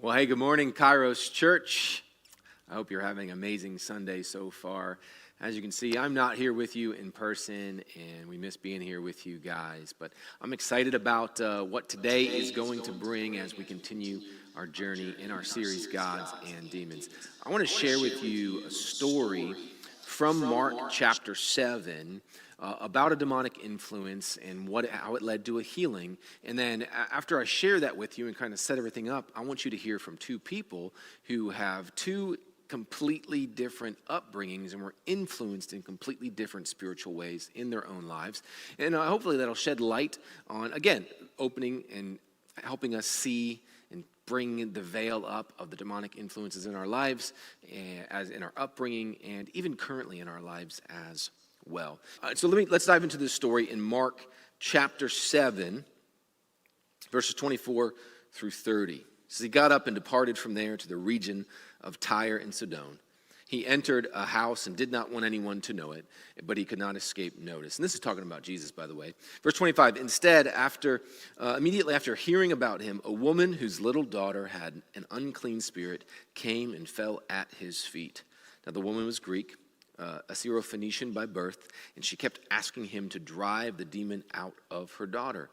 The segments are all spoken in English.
Well, hey, good morning, Kairos Church. I hope you're having an amazing Sunday so far. As you can see, I'm not here with you in person, and we miss being here with you guys. But I'm excited about what today is going to bring as we continue our journey in our series, Gods and Demons. I want to share with you a story from Mark chapter 7 about a demonic influence and how it led to a healing. And then after I share that with you and kind of set everything up, I want you to hear from two people who have two completely different upbringings and were influenced in completely different spiritual ways in their own lives. And hopefully that'll shed light on, again, opening and helping us see and bring the veil up of the demonic influences in our lives, as in our upbringing, and even currently in our lives as well. So let's dive into this story in Mark chapter 7, verses 24 through 30. It says, he got up and departed from there to the region of Tyre and Sidon. He entered a house and did not want anyone to know it, but he could not escape notice. And this is talking about Jesus, by the way. Verse 25, instead, immediately after hearing about him, a woman whose little daughter had an unclean spirit came and fell at his feet. Now the woman was Greek, a Syrophoenician by birth, and she kept asking him to drive the demon out of her daughter.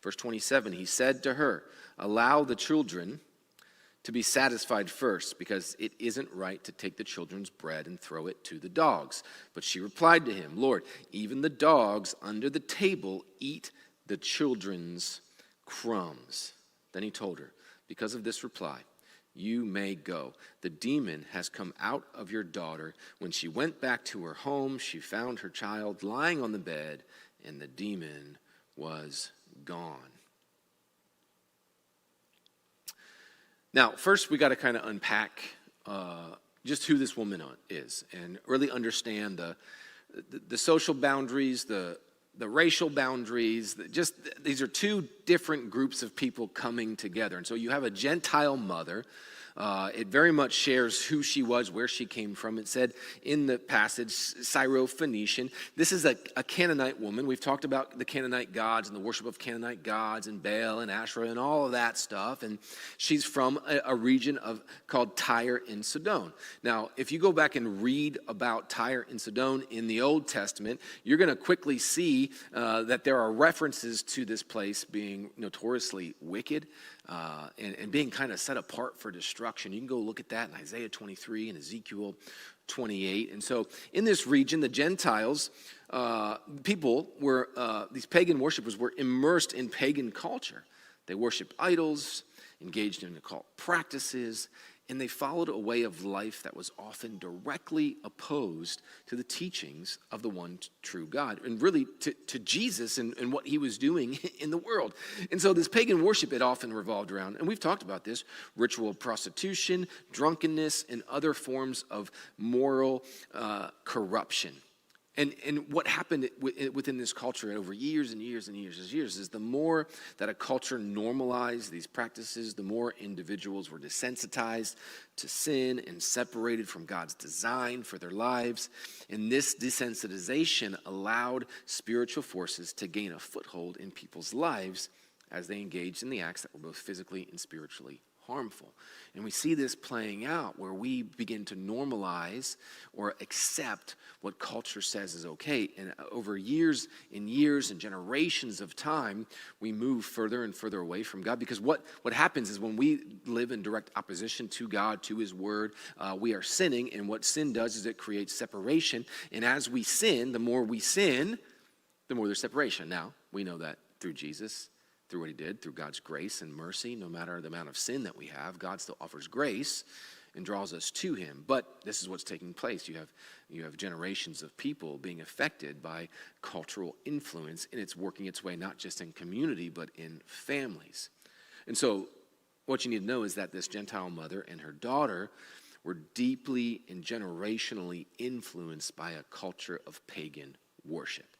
Verse 27, he said to her, allow the children to be satisfied first, because it isn't right to take the children's bread and throw it to the dogs. But she replied to him, Lord, even the dogs under the table eat the children's crumbs. Then he told her, because of this reply, you may go. The demon has come out of your daughter. When she went back to her home, she found her child lying on the bed, and the demon was gone. Now, first we got to kind of unpack just who this woman is and really understand the social boundaries, the racial boundaries. These are two different groups of people coming together. And so you have a Gentile mother. It very much shares who she was, where she came from. It said in the passage, Syrophoenician. This is a Canaanite woman. We've talked about the Canaanite gods and the worship of Canaanite gods and Baal and Asherah and all of that stuff. And she's from a region called Tyre and Sidon. Now, if you go back and read about Tyre and Sidon in the Old Testament, you're going to quickly see that there are references to this place being notoriously wicked, and being kind of set apart for destruction. You can go look at that in Isaiah 23 and Ezekiel 28. And so in this region, the Gentiles, these pagan worshipers were immersed in pagan culture. They worshiped idols, engaged in occult practices, and they followed a way of life that was often directly opposed to the teachings of the one true God, and really to Jesus and what he was doing in the world. And so this pagan worship, it often revolved around, and we've talked about this, ritual prostitution, drunkenness, and other forms of moral corruption. And what happened within this culture over years and years and years is the more that a culture normalized these practices, the more individuals were desensitized to sin and separated from God's design for their lives. And this desensitization allowed spiritual forces to gain a foothold in people's lives as they engaged in the acts that were both physically and spiritually harmful. And we see this playing out where we begin to normalize or accept what culture says is okay. And over years and years and generations of time, we move further and further away from God, because what happens is when we live in direct opposition to God, to his word, we are sinning. And what sin does is it creates separation. And as we sin, the more there's separation. Now, we know that through Jesus, through what he did, through God's grace and mercy. No matter the amount of sin that we have, God still offers grace and draws us to him. But this is what's taking place. You have generations of people being affected by cultural influence, and it's working its way not just in community, but in families. And so what you need to know is that this Gentile mother and her daughter were deeply and generationally influenced by a culture of pagan worship.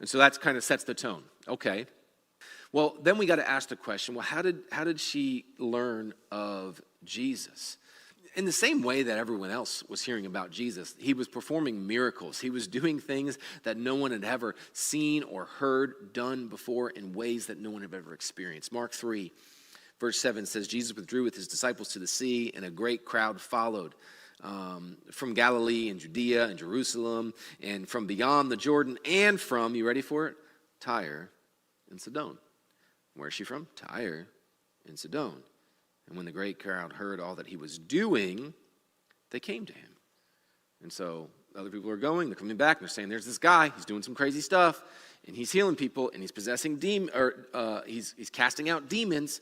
And so that kind of sets the tone. Okay. Well, then we got to ask the question, well, how did she learn of Jesus? In the same way that everyone else was hearing about Jesus, he was performing miracles. He was doing things that no one had ever seen or heard done before in ways that no one had ever experienced. Mark 3, Verse 7 says, Jesus withdrew with his disciples to the sea, and a great crowd followed from Galilee and Judea and Jerusalem, and from beyond the Jordan, and from, you ready for it? Tyre and Sidon. Where is she from? Tyre and Sidon. And when the great crowd heard all that he was doing, they came to him. And so other people are going, they're coming back, and they're saying, there's this guy, he's doing some crazy stuff, and he's healing people, and he's possessing he's casting out demons.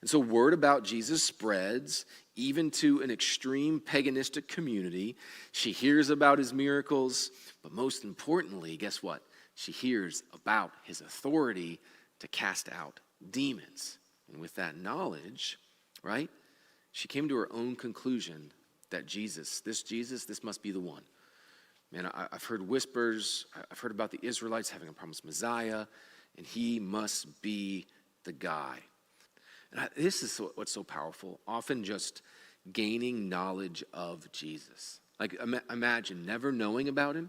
And so word about Jesus spreads even to an extreme paganistic community. She hears about his miracles, but most importantly, guess what? She hears about his authority to cast out demons. And with that knowledge, right, she came to her own conclusion that this must be the one. Man, I've heard whispers, I've heard about the Israelites having a promised Messiah, and he must be the guy. And this is what's so powerful, often just gaining knowledge of Jesus. Like imagine never knowing about him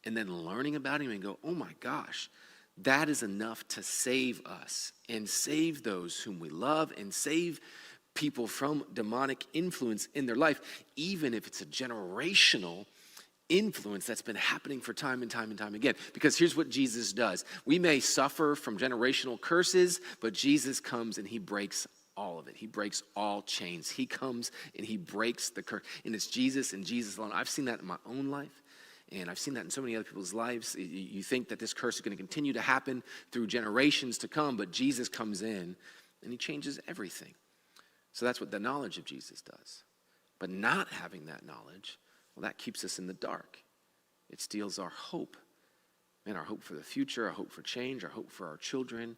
and then learning about him and go, oh my gosh, that is enough to save us and save those whom we love and save people from demonic influence in their life, even if it's a generational influence that's been happening for time and time and time again. Because here's what Jesus does. We may suffer from generational curses, but Jesus comes and he breaks all of it. He breaks all chains. He comes and he breaks the curse. And it's Jesus and Jesus alone. I've seen that in my own life, and I've seen that in so many other people's lives. You think that this curse is going to continue to happen through generations to come, but Jesus comes in and he changes everything. So that's what the knowledge of Jesus does. But not having that knowledge, well, that keeps us in the dark. It steals our hope. Man, our hope for the future, our hope for change, our hope for our children.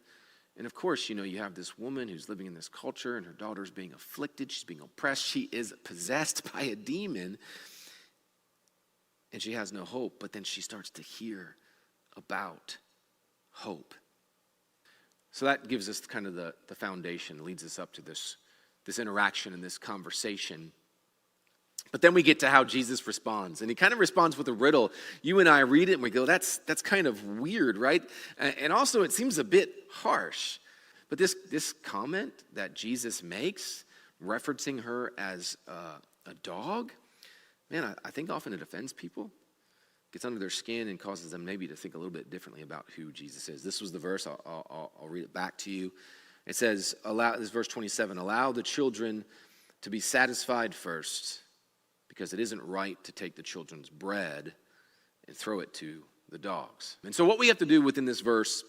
And of course, you have this woman who's living in this culture and her daughter's being afflicted. She's being oppressed. She is possessed by a demon. And she has no hope. But then she starts to hear about hope. So that gives us kind of the foundation, leads us up to this interaction and this conversation. But then we get to how Jesus responds. And he kind of responds with a riddle. You and I read it and we go, that's kind of weird, right? And also it seems a bit harsh. But this comment that Jesus makes, referencing her as a dog, man, I think often it offends people. Gets under their skin and causes them maybe to think a little bit differently about who Jesus is. This was the verse. I'll read it back to you. It says, this is verse 27, allow the children to be satisfied first, because it isn't right to take the children's bread and throw it to the dogs. And so what we have to do within this verse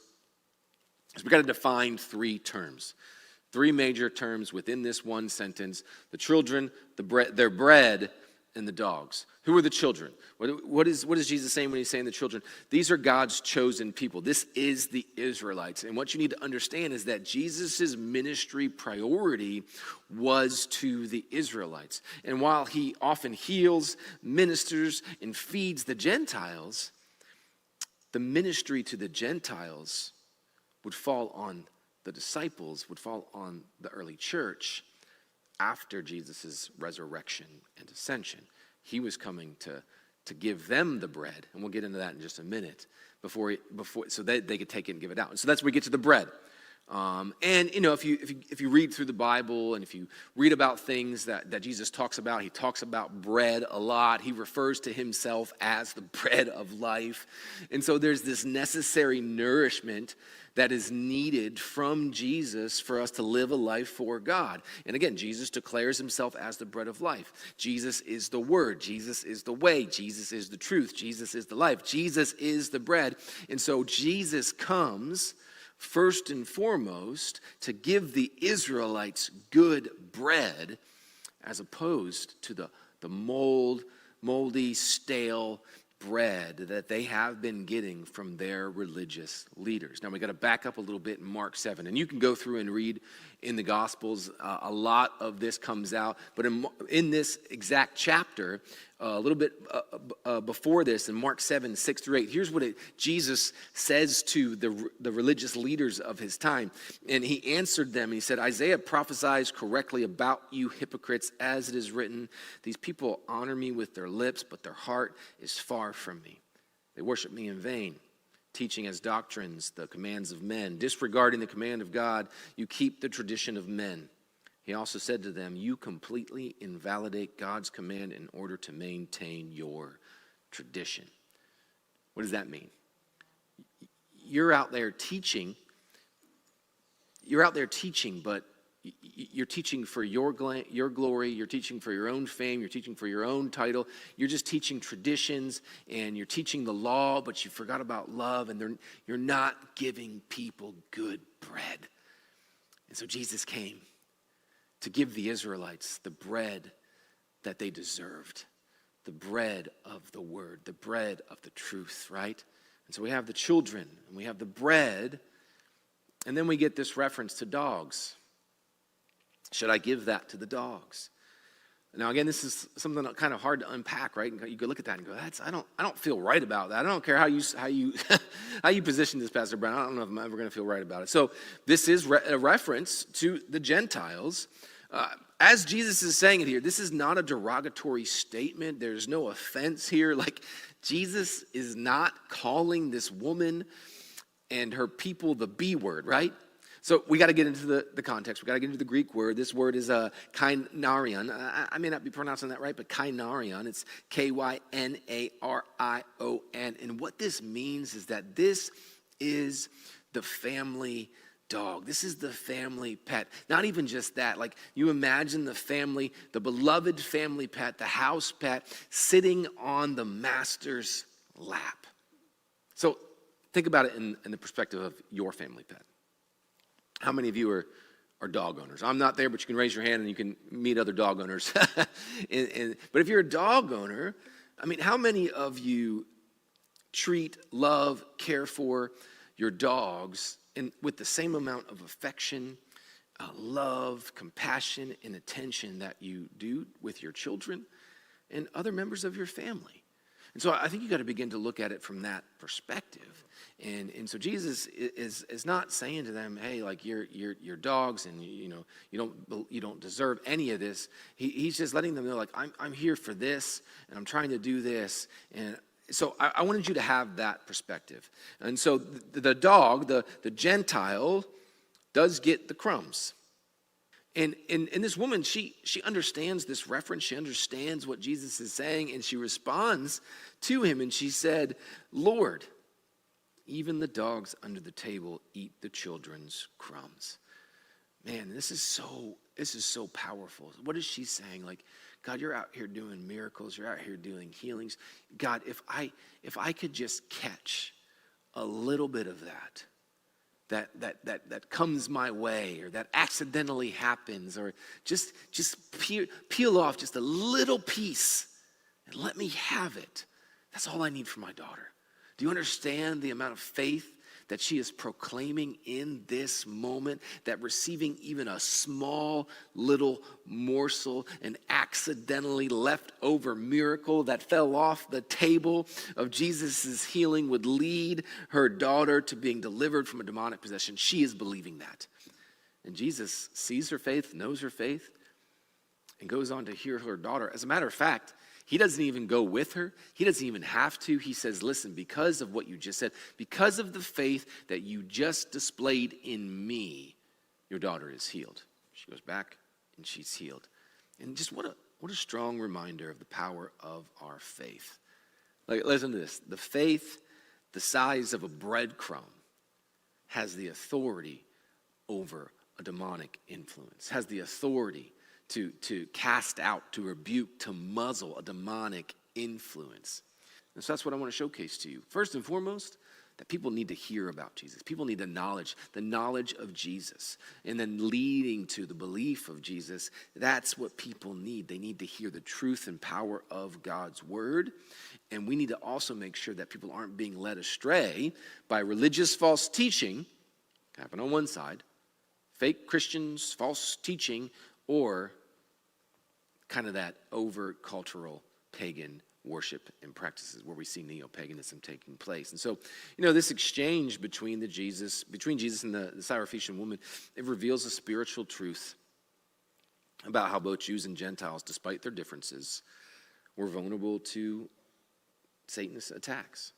is we've got to define three terms. Three major terms within this one sentence. The children, their bread, and the dogs. Who are the children? What is Jesus saying when he's saying the children? These are God's chosen people. This is the Israelites. And what you need to understand is that Jesus' ministry priority was to the Israelites. And while he often heals, ministers, and feeds the Gentiles, the ministry to the Gentiles would fall on the disciples, would fall on the early church after Jesus' resurrection and ascension. He was coming to give them the bread, and we'll get into that in just a minute, before so that they could take it and give it out. And so that's where we get to the bread. And if you read through the Bible and if you read about things that Jesus talks about, he talks about bread a lot. He refers to himself as the bread of life. And so there's this necessary nourishment that is needed from Jesus for us to live a life for God. And again, Jesus declares himself as the bread of life. Jesus is the word. Jesus is the way. Jesus is the truth. Jesus is the life. Jesus is the bread. And so Jesus comes first and foremost to give the Israelites good bread, as opposed to the moldy, stale bread that they have been getting from their religious leaders. Now we got to back up a little bit in Mark 7, and you can go through and read in the Gospels. A lot of this comes out, but in this exact chapter, a little bit before this, in Mark 7, 6 through 8, here's what Jesus says to the religious leaders of his time. And he answered them, and he said, Isaiah prophesies correctly about you hypocrites, as it is written, these people honor me with their lips, but their heart is far from me. They worship me in vain. teaching as doctrines the commands of men, disregarding the command of God, you keep the tradition of men. He also said to them, you completely invalidate God's command in order to maintain your tradition. What does that mean? You're out there teaching, but you're teaching for your glory, you're teaching for your own fame, you're teaching for your own title, you're just teaching traditions, and you're teaching the law, but you forgot about love, and you're not giving people good bread. And so Jesus came to give the Israelites the bread that they deserved, the bread of the word, the bread of the truth, right? And so we have the children, and we have the bread, and then we get this reference to dogs. Should I give that to the dogs? Now, again, this is something kind of hard to unpack, right? And you could look at that and go, I don't feel right about that. I don't care how you how you position this, Pastor Brown. I don't know if I'm ever going to feel right about it. So this is a reference to the Gentiles. As Jesus is saying it here, this is not a derogatory statement. There's no offense here. Like, Jesus is not calling this woman and her people the B word, right? So we got to get into the context. We got to get into the Greek word. This word is kainarion. I may not be pronouncing that right, but kainarion. It's Kynarion. And what this means is that this is the family dog. This is the family pet. Not even just that. Like, you imagine the family, the beloved family pet, the house pet, sitting on the master's lap. So think about it in the perspective of your family pet. How many of you are dog owners? I'm not there, but you can raise your hand and you can meet other dog owners. But if you're a dog owner, I mean, how many of you treat, love, care for your dogs with the same amount of affection, love, compassion, and attention that you do with your children and other members of your family? And so I think you got to begin to look at it from that perspective. And so Jesus is not saying to them, hey, like, you're dogs, and you don't deserve any of this. He's just letting them know, like, I'm here for this, and I'm trying to do this. And so I wanted you to have that perspective. And so the dog, the Gentile, does get the crumbs. And this woman, she understands this reference. She understands what Jesus is saying, and she responds to him, and she said, Lord, even the dogs under the table eat the children's crumbs. Man, this is so powerful. What is she saying? Like, God, you're out here doing miracles. You're out here doing healings. God, if I could just catch a little bit of that comes my way, or that accidentally happens, or just peel off just a little piece and let me have it. That's all I need for my daughter. Do you understand the amount of faith that she is proclaiming in this moment, that receiving even a small little morsel, an accidentally left over miracle that fell off the table of Jesus' healing, would lead her daughter to being delivered from a demonic possession? She is believing that. And Jesus sees her faith, knows her faith, and goes on to heal her daughter. As a matter of fact, he doesn't even go with her. He doesn't even have to. He says, listen, because of what you just said, because of the faith that you just displayed in me, your daughter is healed. She goes back and she's healed. And just what a strong reminder of the power of our faith. Like, listen to this. The faith the size of a breadcrumb has the authority over a demonic influence, has the authority to cast out, to rebuke, to muzzle a demonic influence. And so that's what I want to showcase to you. First and foremost, that people need to hear about Jesus. People need the knowledge of Jesus. And then leading to the belief of Jesus, that's what people need. They need to hear the truth and power of God's word. And we need to also make sure that people aren't being led astray by religious false teaching, happen on one side, fake Christians, false teaching, or kind of that overt cultural pagan worship and practices where we see neo-paganism taking place. And so, this exchange between Jesus and the Syrophoenician woman, it reveals a spiritual truth about how both Jews and Gentiles, despite their differences, were vulnerable to Satanist attacks.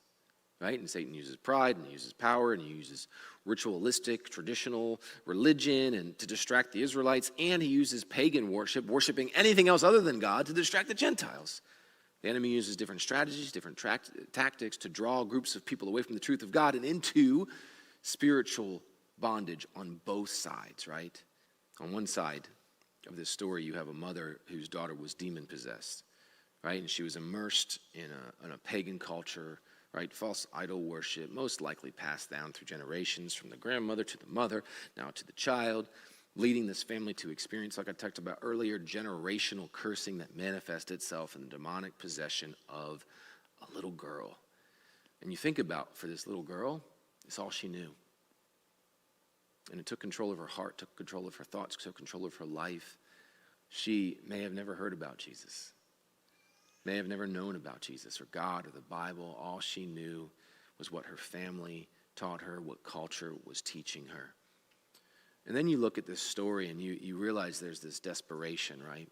right? And Satan uses pride, and he uses power, and he uses ritualistic, traditional religion and to distract the Israelites, and he uses pagan worship, worshiping anything else other than God, to distract the Gentiles. The enemy uses different strategies, different tactics to draw groups of people away from the truth of God and into spiritual bondage on both sides, right? On one side of this story, you have a mother whose daughter was demon-possessed, right? And she was immersed in a pagan culture, right? False idol worship, most likely passed down through generations from the grandmother to the mother, now to the child, leading this family to experience, like I talked about earlier, generational cursing that manifests itself in the demonic possession of a little girl. And you think about, for this little girl, it's all she knew. And it took control of her heart, took control of her thoughts, took control of her life. She may have never heard about Jesus, may have never known about Jesus or God or the Bible. All she knew was what her family taught her, what culture was teaching her. And then you look at this story and you realize there's this desperation, right?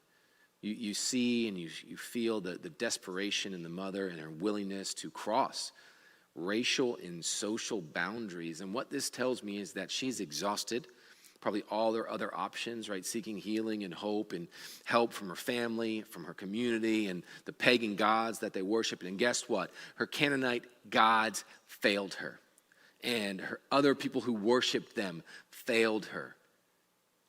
You see and you feel the desperation in the mother and her willingness to cross racial and social boundaries. And what this tells me is that she's exhausted, probably all their other options, right? Seeking healing and hope and help from her family, from her community, and the pagan gods that they worship. And guess what? Her Canaanite gods failed her. And her other people who worshiped them failed her.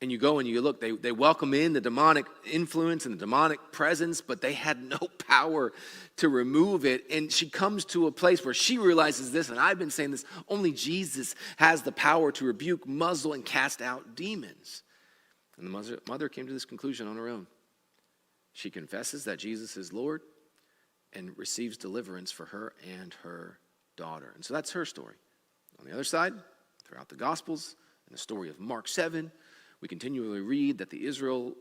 And you go and you look, they welcome in the demonic influence and the demonic presence, but they had no power to remove it. And she comes to a place where she realizes this, and I've been saying this, only Jesus has the power to rebuke, muzzle, and cast out demons. And the mother came to this conclusion on her own. She confesses that Jesus is Lord and receives deliverance for her and her daughter. And so that's her story. On the other side, throughout the Gospels, in the story of Mark 7, we continually read that Israel's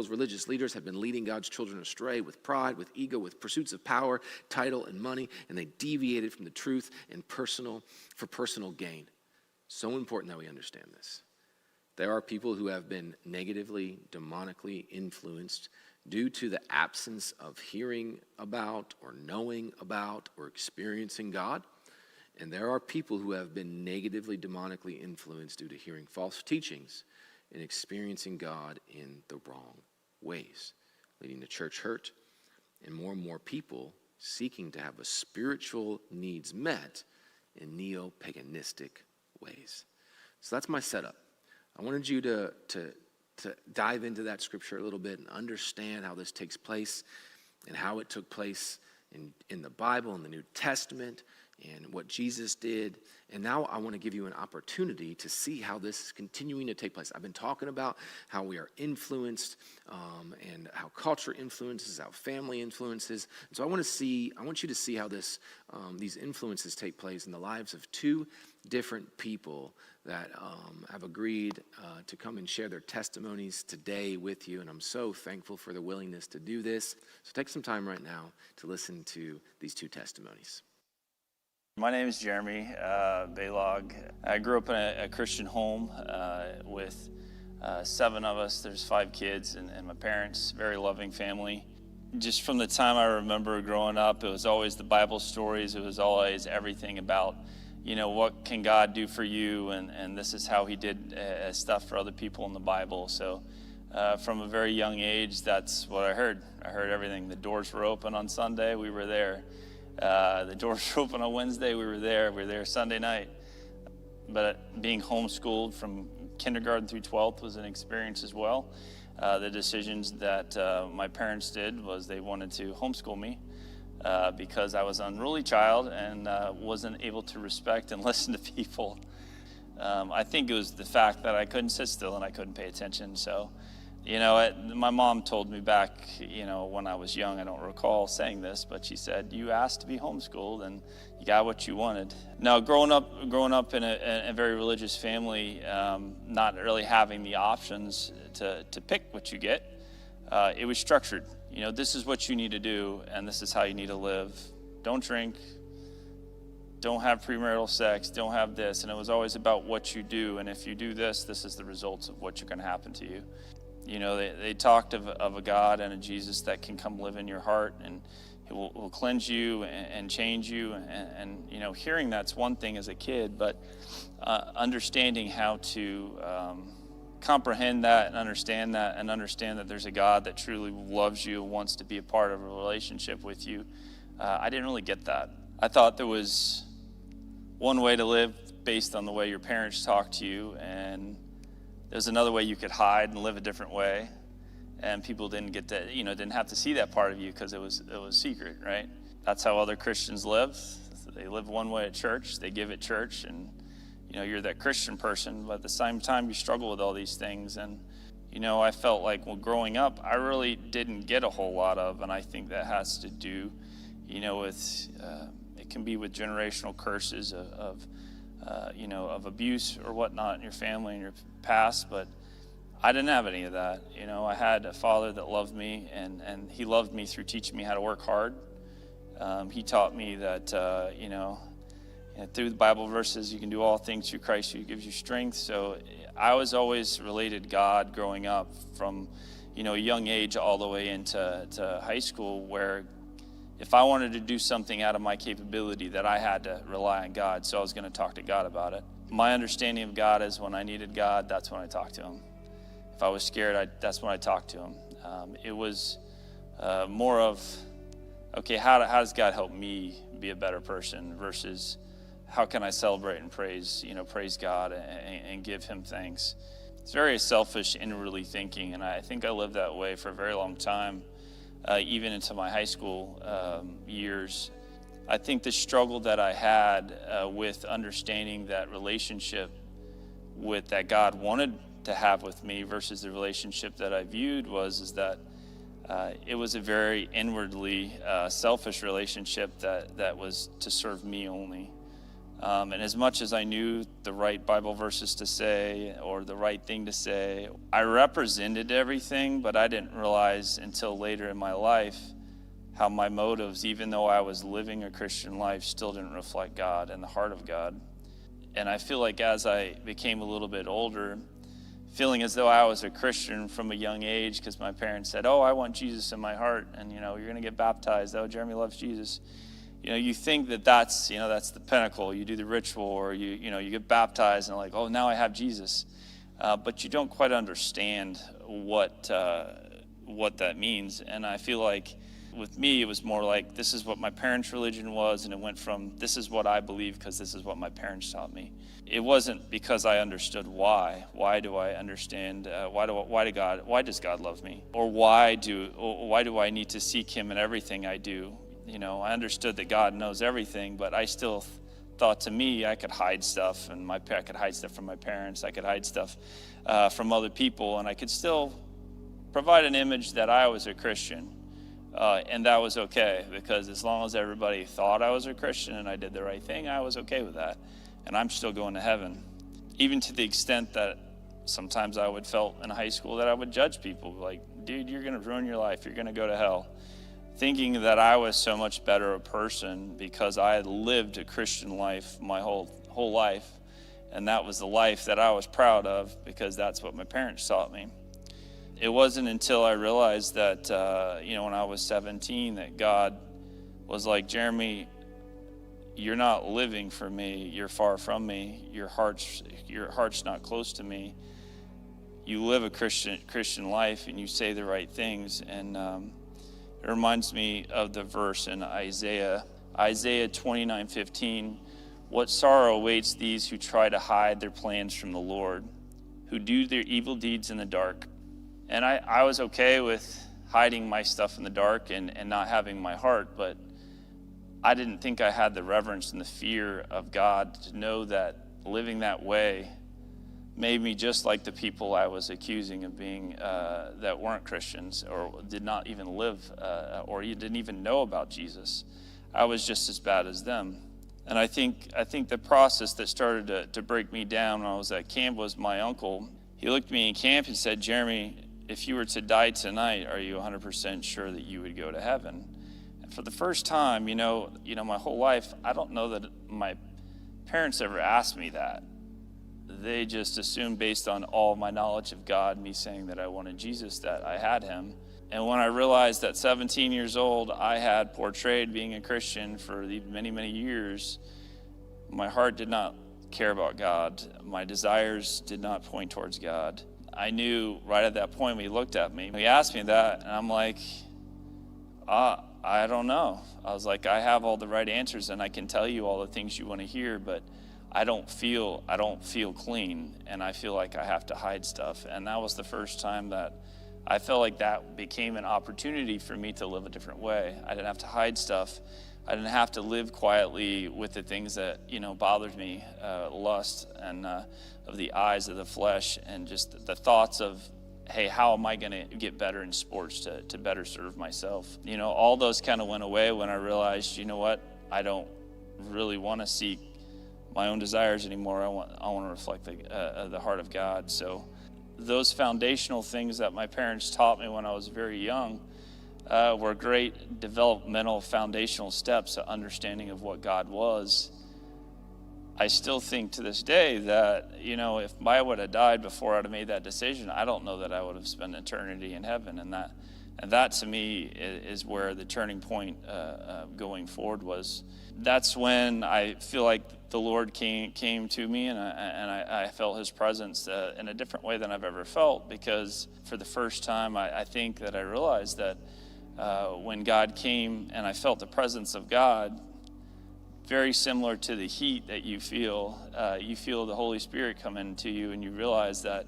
religious leaders have been leading God's children astray with pride, with ego, with pursuits of power, title, and money, and they deviated from the truth and for personal gain. So important that we understand this. There are people who have been negatively, demonically influenced due to the absence of hearing about or knowing about or experiencing God. And there are people who have been negatively, demonically influenced due to hearing false teachings and experiencing God in the wrong ways, leading to church hurt and more people seeking to have a spiritual needs met in neo-paganistic ways. So that's my setup. I wanted you to dive into that scripture a little bit and understand how this takes place and how it took place in the Bible, in the New Testament, and what Jesus did. And now I want to give you an opportunity to see how this is continuing to take place. I've been talking about how we are influenced and how culture influences, how family influences. And so I want you to see how these influences take place in the lives of two different people that have agreed to come and share their testimonies today with you. And I'm so thankful for the willingness to do this. So take some time right now to listen to these two testimonies. My name is Jeremy Baylog. I grew up in a Christian home with 7 of us. There's 5 kids and my parents, very loving family. Just from the time I remember growing up, it was always the Bible stories. It was always everything about, what can God do for you? And this is how he did stuff for other people in the Bible. So from a very young age, that's what I heard. I heard everything. The doors were open on Sunday, we were there. The doors were open on Wednesday, we were there. We were there Sunday night. But being homeschooled from kindergarten through 12th was an experience as well. The decisions that my parents did was they wanted to homeschool me because I was an unruly child and wasn't able to respect and listen to people. I think it was the fact that I couldn't sit still and I couldn't pay attention. So, my mom told me back, when I was young, I don't recall saying this, but she said, you asked to be homeschooled and you got what you wanted. Now, growing up in a very religious family, not really having the options to pick what you get, it was structured. This is what you need to do and this is how you need to live. Don't drink, don't have premarital sex, don't have this. And it was always about what you do. And if you do this, this is the results of what's going to happen to you. They talked of a God and a Jesus that can come live in your heart and It will cleanse you and change you. And hearing that's one thing as a kid, but understanding how to comprehend that and understand that there's a God that truly loves you and wants to be a part of a relationship with you. I didn't really get that. I thought there was one way to live based on the way your parents talked to you, and there's another way you could hide and live a different way. And people didn't get to, didn't have to see that part of you because it was secret, right? That's how other Christians live. They live one way at church, they give at church, and you're that Christian person, but at the same time you struggle with all these things. And I felt like growing up, I really didn't get a whole lot of, and I think that has to do, with it can be with generational curses of abuse or whatnot in your family and your past, but I didn't have any of that. I had a father that loved me, and he loved me through teaching me how to work hard. He taught me that, through the Bible verses, you can do all things through Christ who gives you strength. So I was always related to God growing up from, a young age all the way into high school, where if I wanted to do something out of my capability, that I had to rely on God. So I was going to talk to God about it. My understanding of God is when I needed God, that's when I talked to him. If I was scared, that's when I talked to him. It was more of, okay, how does God help me be a better person versus how can I celebrate and praise God and give him thanks. It's very selfish, inwardly thinking, and I think I lived that way for a very long time, even into my high school years. I think the struggle that I had with understanding that relationship that God wanted to have with me versus the relationship that I viewed is that it was a very inwardly selfish relationship that was to serve me only. And as much as I knew the right Bible verses to say or the right thing to say, I represented everything, but I didn't realize until later in my life how my motives, even though I was living a Christian life, still didn't reflect God and the heart of God. And I feel like as I became a little bit older, feeling as though I was a Christian from a young age because my parents said, oh, I want Jesus in my heart, and you're going to get baptized. Oh, Jeremy loves Jesus. You think that's the pinnacle. You do the ritual, or you get baptized, and like, oh, now I have Jesus. But you don't quite understand what that means. And I feel like with me, it was more like this is what my parents' religion was, and it went from this is what I believe because this is what my parents taught me. It wasn't because I understood why. Why do I understand? Why does God love me? Or why do I need to seek him in everything I do? I understood that God knows everything, but I still thought to me I could hide stuff, and I could hide stuff from my parents. I could hide stuff from other people, and I could still provide an image that I was a Christian. And that was okay, because as long as everybody thought I was a Christian and I did the right thing, I was okay with that. And I'm still going to heaven. Even to the extent that sometimes I would felt in high school that I would judge people. Like, dude, you're going to ruin your life. You're going to go to hell. Thinking that I was so much better a person because I had lived a Christian life my whole life. And that was the life that I was proud of because that's what my parents taught me. It wasn't until I realized that, when I was 17, that God was like, Jeremy, you're not living for me. You're far from me. Your heart's not close to me. You live a Christian life and you say the right things. And it reminds me of the verse in Isaiah 29:15. What sorrow awaits these who try to hide their plans from the Lord, who do their evil deeds in the dark. And I was okay with hiding my stuff in the dark and not having my heart, but I didn't think I had the reverence and the fear of God to know that living that way made me just like the people I was accusing of being that weren't Christians or did not even live or didn't even know about Jesus. I was just as bad as them. And I think the process that started to break me down when I was at camp was my uncle. He looked at me in camp and said, Jeremy, if you were to die tonight, are you 100% sure that you would go to heaven? And for the first time, my whole life, I don't know that my parents ever asked me that. They just assumed based on all my knowledge of God, me saying that I wanted Jesus, that I had him. And when I realized at 17 years old, I had portrayed being a Christian for the many, many years, my heart did not care about God. My desires did not point towards God. I knew right at that point when he looked at me, he asked me that, and I'm like, I don't know. I was like, I have all the right answers, and I can tell you all the things you want to hear, but I don't feel clean, and I feel like I have to hide stuff. And that was the first time that I felt like that became an opportunity for me to live a different way. I didn't have to hide stuff. I didn't have to live quietly with the things that, bothered me, lust and of the eyes of the flesh, and just the thoughts of, hey, how am I going to get better in sports to better serve myself? All those kind of went away when I realized, I don't really want to seek my own desires anymore. I want to reflect the heart of God. So those foundational things that my parents taught me when I was very young were great developmental foundational steps, of understanding of what God was. I still think to this day that, if I would have died before I'd have made that decision, I don't know that I would have spent eternity in heaven. And that to me is where the turning point going forward was. That's when I feel like the Lord came to me, and I felt his presence in a different way than I've ever felt, because for the first time I think that I realized that when God came and I felt the presence of God, very similar to the heat that you feel the Holy Spirit come into you, and you realize that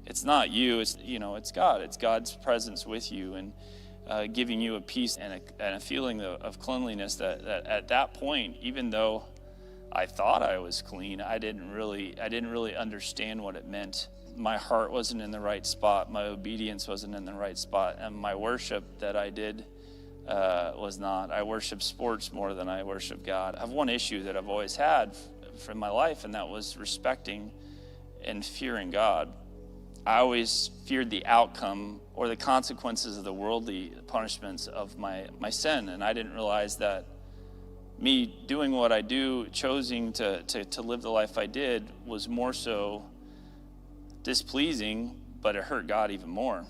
it's not you, it's God. It's God's presence with you, and giving you a peace and a feeling of cleanliness that at that point, even though I thought I was clean, I didn't really understand what it meant. My heart wasn't in the right spot. My obedience wasn't in the right spot, and my worship that I did was not. I worship sports more than I worship God. I have one issue that I've always had from my life, and that was respecting and fearing God. I always feared the outcome or the consequences of the worldly punishments of my sin, and I didn't realize that me doing what I do, choosing to live the life I did, was more so displeasing, but it hurt God even more.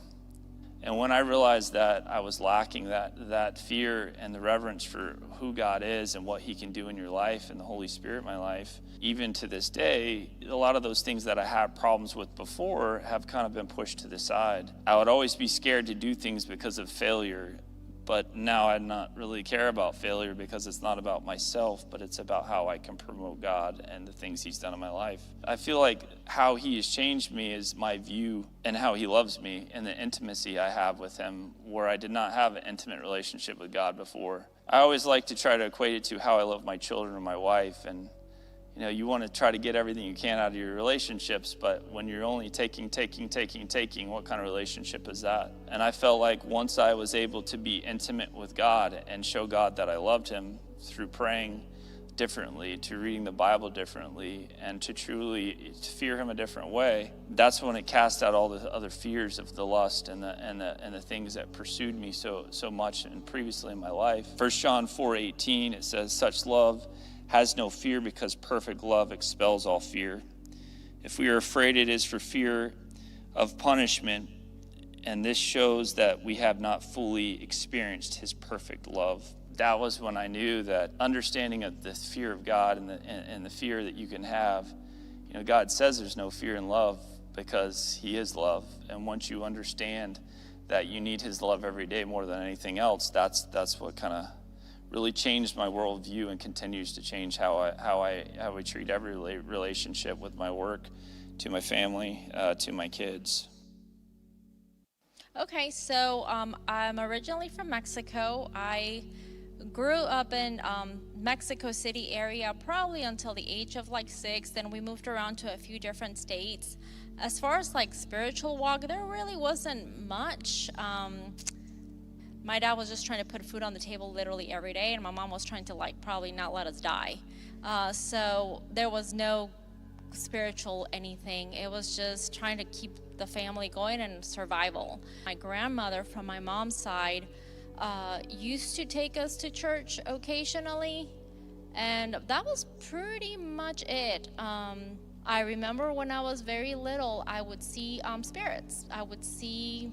And when I realized that I was lacking that fear and the reverence for who God is and what he can do in your life and the Holy Spirit in my life, even to this day, a lot of those things that I had problems with before have kind of been pushed to the side. I would always be scared to do things because of failure, but now I not really care about failure, because it's not about myself, but it's about how I can promote God and the things he's done in my life. I feel like how he has changed me is my view and how he loves me and the intimacy I have with him, where I did not have an intimate relationship with God before. I always like to try to equate it to how I love my children or my wife, and you want to try to get everything you can out of your relationships, but when you're only taking, what kind of relationship is that? And I felt like once I was able to be intimate with God and show God that I loved him through praying differently, to reading the Bible differently, and to truly fear him a different way, that's when it cast out all the other fears of the lust and the things that pursued me so much and previously in my life. 1 John 4:18, it says, "Such love has no fear, because perfect love expels all fear. If we are afraid, it is for fear of punishment, and this shows that we have not fully experienced his perfect love." That was when I knew that understanding of the fear of God and the fear that you can have, God says there's no fear in love because he is love. And once you understand that you need his love every day more than anything else, that's what kind of really changed my worldview and continues to change how I treat every relationship, with my work, to my family, to my kids. Okay, so I'm originally from Mexico. I grew up in Mexico City area probably until the age of 6. Then we moved around to a few different states. As far as spiritual walk, there really wasn't much. My dad was just trying to put food on the table literally every day, and my mom was trying to probably not let us die. So there was no spiritual anything. It was just trying to keep the family going and survival. My grandmother from my mom's side used to take us to church occasionally, and that was pretty much it. I remember when I was very little, I would see spirits. I would see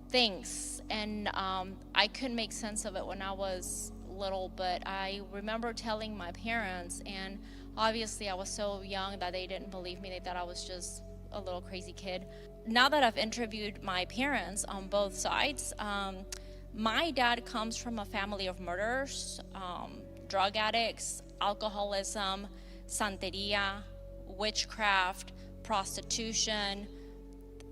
things, and I couldn't make sense of it when I was little, but I remember telling my parents, and obviously I was so young that they didn't believe me. They thought I was just a little crazy kid. Now that I've interviewed my parents on both sides, my dad comes from a family of murderers, drug addicts, alcoholism, santeria, witchcraft, prostitution.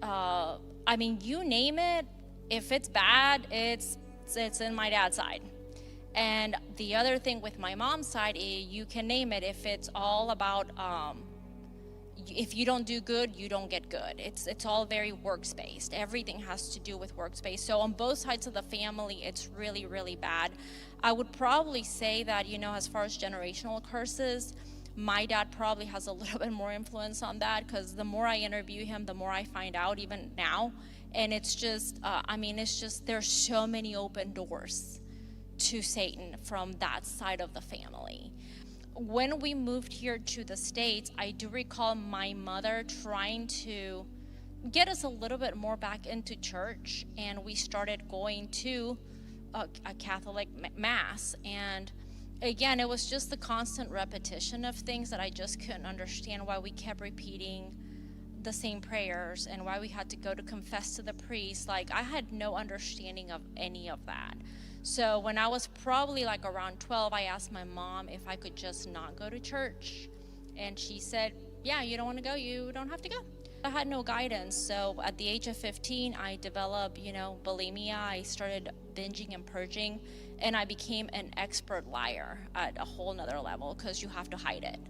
I mean, you name it. If it's bad, it's in my dad's side. And the other thing with my mom's side is you can name it. If it's all about, if you don't do good, you don't get good. It's all very works-based. Everything has to do with works-based. So on both sides of the family, it's really, really bad. I would probably say that, as far as generational curses, my dad probably has a little bit more influence on that, because the more I interview him, the more I find out, even now. And it's just, there's so many open doors to Satan from that side of the family. When we moved here to the States, I do recall my mother trying to get us a little bit more back into church, and we started going to a Catholic mass. And again, it was just the constant repetition of things that I just couldn't understand, why we kept repeating the same prayers and why we had to go to confess to the priest. Like, I had no understanding of any of that. So when I was probably like around 12, I asked my mom if I could just not go to church. And she said, yeah, you don't want to go, you don't have to go. I had no guidance. So at the age of 15, I developed, bulimia. I started binging and purging, and I became an expert liar at a whole nother level, because you have to hide it.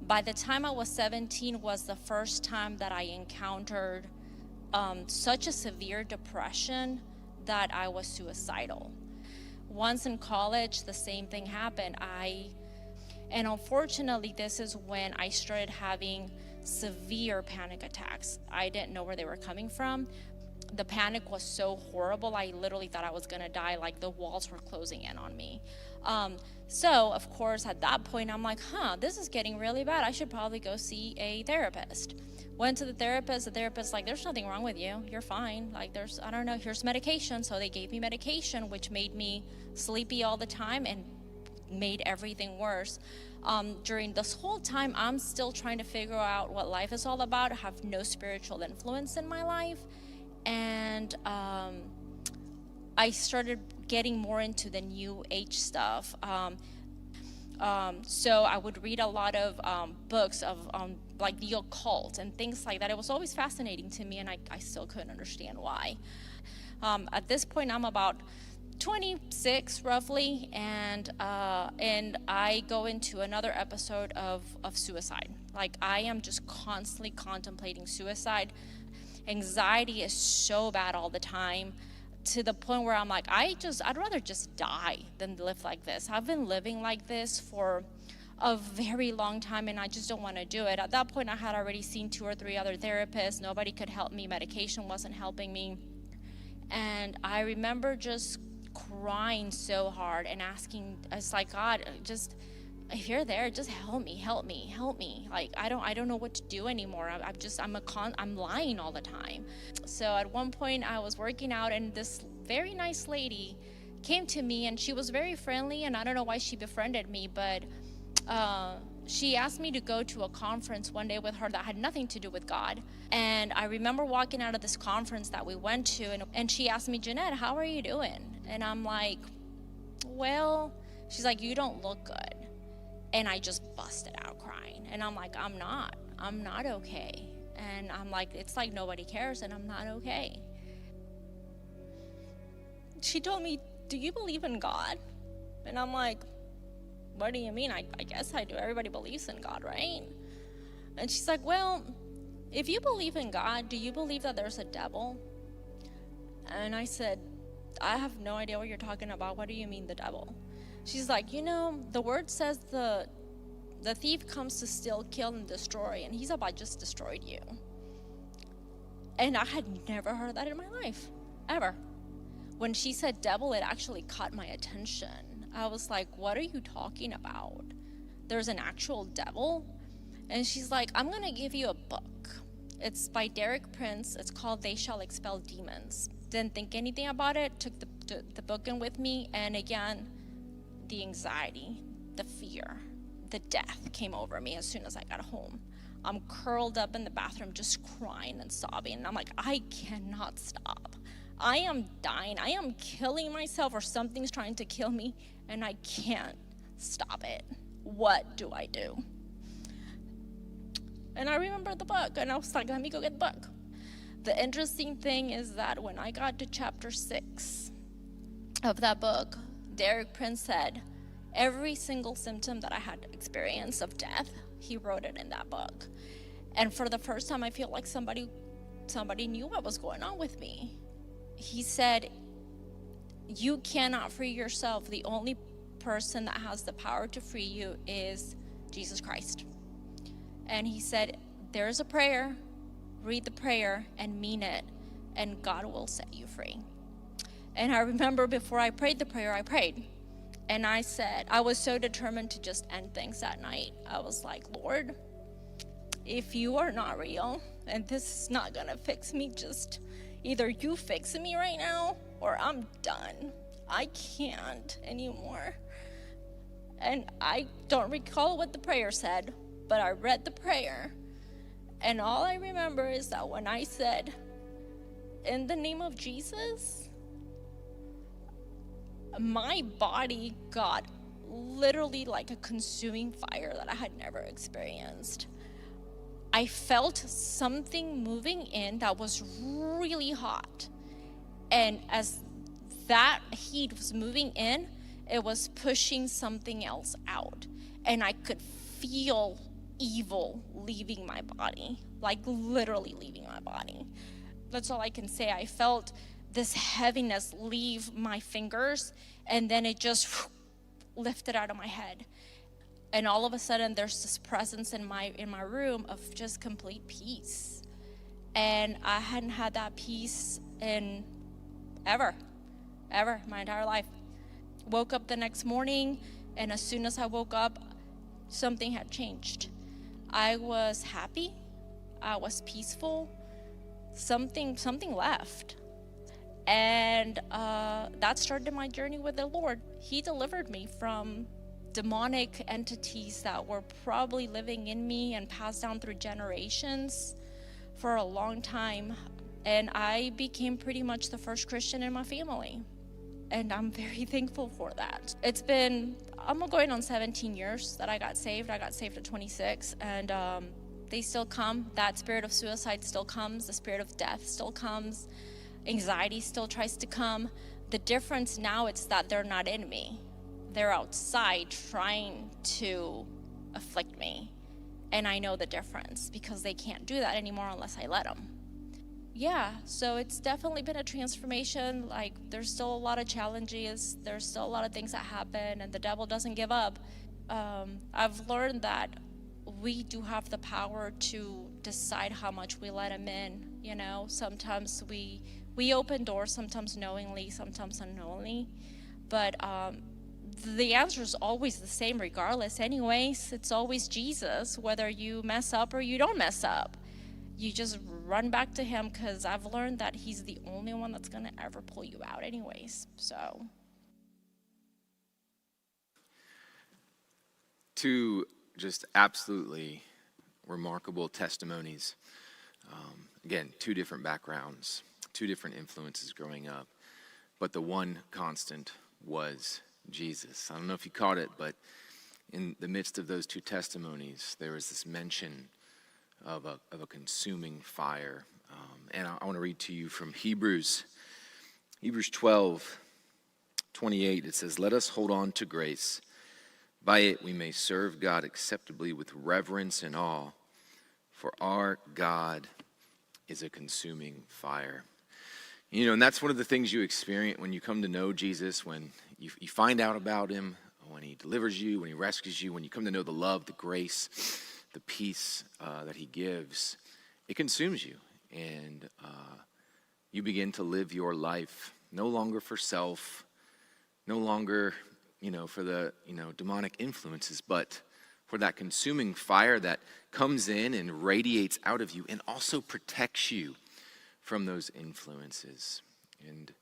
By the time I was 17 was the first time that I encountered such a severe depression that I was suicidal. Once in college, the same thing happened. And unfortunately, this is when I started having severe panic attacks. I didn't know where they were coming from. The panic was so horrible, I literally thought I was gonna die, like the walls were closing in on me. So, of course, at that point, I'm like, this is getting really bad. I should probably go see a therapist. Went to the therapist like, there's nothing wrong with you. You're fine. Like, here's medication. So they gave me medication, which made me sleepy all the time and made everything worse. During this whole time, I'm still trying to figure out what life is all about. I have no spiritual influence in my life. And I started getting more into the New Age stuff. So I would read a lot of books of like the occult and things like that. It was always fascinating to me, and I still couldn't understand why. At this point, I'm about 26 roughly, and I go into another episode of suicide. Like, I am just constantly contemplating suicide. Anxiety is so bad all the time, to the point where I'm like, I'd rather just die than live like this. I've been living like this for a very long time, and I just don't want to do it. At that point, I had already seen 2 or 3 other therapists. Nobody could help me. Medication wasn't helping me. And I remember just crying so hard and asking, it's like, God, just, if you're there, just help me. Like, I don't know what to do anymore. I'm lying all the time. So at one point I was working out, and this very nice lady came to me, and she was very friendly, and I don't know why she befriended me, but she asked me to go to a conference one day with her that had nothing to do with God. And I remember walking out of this conference that we went to, and she asked me, Jeanette, how are you doing? And I'm like, well, she's like, you don't look good. And I just busted out crying. And I'm like, I'm not okay. And I'm like, it's like nobody cares, and I'm not okay. She told me, do you believe in God? And I'm like, what do you mean? I guess I do. Everybody believes in God, right? And she's like, well, if you believe in God, do you believe that there's a devil? And I said, I have no idea what you're talking about. What do you mean, the devil? She's like, the word says the thief comes to steal, kill, and destroy, and he's about just destroyed you. And I had never heard that in my life, ever. When she said devil, it actually caught my attention. I was like, what are you talking about? There's an actual devil? And she's like, I'm going to give you a book. It's by Derek Prince. It's called They Shall Expel Demons. Didn't think anything about it, took the book in with me, and again, the anxiety, the fear, the death came over me as soon as I got home. I'm curled up in the bathroom just crying and sobbing, and I'm like, I cannot stop. I am dying. I am killing myself, or something's trying to kill me, and I can't stop it. What do I do? And I remember the book, and I was like, let me go get the book. The interesting thing is that when I got to chapter 6 of that book, Derek Prince said, every single symptom that I had experienced of death, he wrote it in that book. And for the first time, I feel like somebody knew what was going on with me. He said, you cannot free yourself. The only person that has the power to free you is Jesus Christ. And he said, there's a prayer, read the prayer and mean it, and God will set you free. And I remember before I prayed the prayer, I prayed. And I said, I was so determined to just end things that night. I was like, Lord, if you are not real and this is not gonna fix me, just either you fix me right now or I'm done. I can't anymore. And I don't recall what the prayer said, but I read the prayer. And all I remember is that when I said, in the name of Jesus, my body got literally like a consuming fire that I had never experienced. I felt something moving in that was really hot. And as that heat was moving in, it was pushing something else out. And I could feel evil leaving my body, like literally leaving my body. That's all I can say. I felt this heaviness leave my fingers, and then it just lifted out of my head. And all of a sudden, there's this presence in my room of just complete peace. And I hadn't had that peace in ever, my entire life. Woke up the next morning, and as soon as I woke up, something had changed. I was happy. I was peaceful. Something left. And that started my journey with the Lord. He delivered me from demonic entities that were probably living in me and passed down through generations for a long time. And I became pretty much the first Christian in my family. And I'm very thankful for that. It's been, I'm going on 17 years that I got saved. I got saved at 26, and they still come. That spirit of suicide still comes. The spirit of death still comes. Anxiety still tries to come. The difference now is that they're not in me. They're outside trying to afflict me. And I know the difference because they can't do that anymore unless I let them. Yeah, so it's definitely been a transformation. Like, there's still a lot of challenges. There's still a lot of things that happen, and the devil doesn't give up. I've learned that we do have the power to decide how much we let him in. You know, sometimes we open doors, sometimes knowingly, sometimes unknowingly. But the answer is always the same regardless anyways. It's always Jesus, whether you mess up or you don't mess up. You just run back to him, because I've learned that he's the only one that's going to ever pull you out anyways. So. Two just absolutely remarkable testimonies. Again, two different backgrounds, two different influences growing up. But the one constant was Jesus. I don't know if you caught it, but in the midst of those two testimonies, there was this mention of a consuming fire. And I want to read to you from Hebrews 12:28. It says, "Let us hold on to grace. By it we may serve God acceptably with reverence and awe, for our God is a consuming fire." You know, and that's one of the things you experience when you come to know Jesus, when you find out about him, when he delivers you, when he rescues you, when you come to know the love, the grace, the peace that he gives. It consumes you, and you begin to live your life no longer for self, no longer, for the, demonic influences, but for that consuming fire that comes in and radiates out of you and also protects you from those influences. And,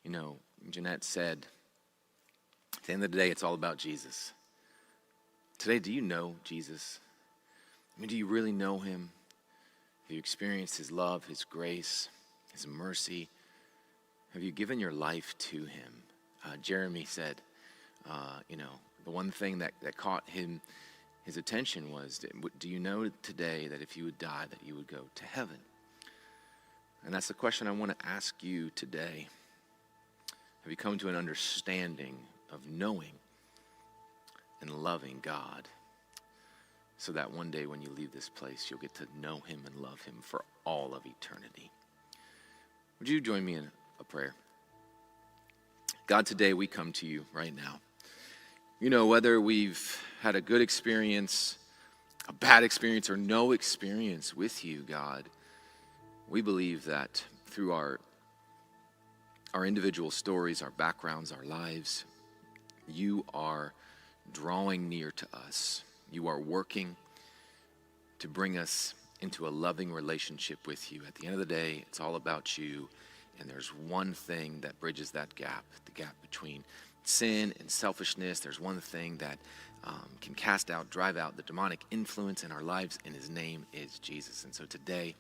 you know, Jeanette said, at the end of the day, it's all about Jesus. Today, do you know Jesus? I mean, do you really know him? Have you experienced his love, his grace, his mercy? Have you given your life to him? Jeremy said, the one thing that caught his attention was, do you know today that if you would die, that you would go to heaven? And that's the question I want to ask you today. Have you come to an understanding of knowing and loving God, so that one day when you leave this place, you'll get to know him and love him for all of eternity? Would you join me in a prayer? God, today we come to you right now. You know, whether we've had a good experience, a bad experience, or no experience with you, God, we believe that through our individual stories, our backgrounds, our lives, you are drawing near to us. You are working to bring us into a loving relationship with you. At the end of the day, it's all about you. And there's one thing that bridges that gap, the gap between sin and selfishness. There's one thing that can drive out the demonic influence in our lives, and his name is Jesus. And so today,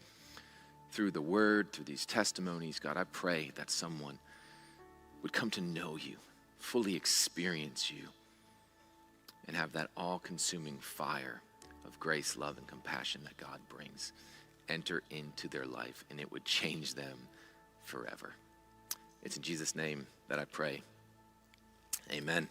through the word, through these testimonies, God, I pray that someone would come to know you, fully experience you, and have that all-consuming fire of grace, love, and compassion that God brings enter into their life, and it would change them forever. It's in Jesus' name that I pray. Amen.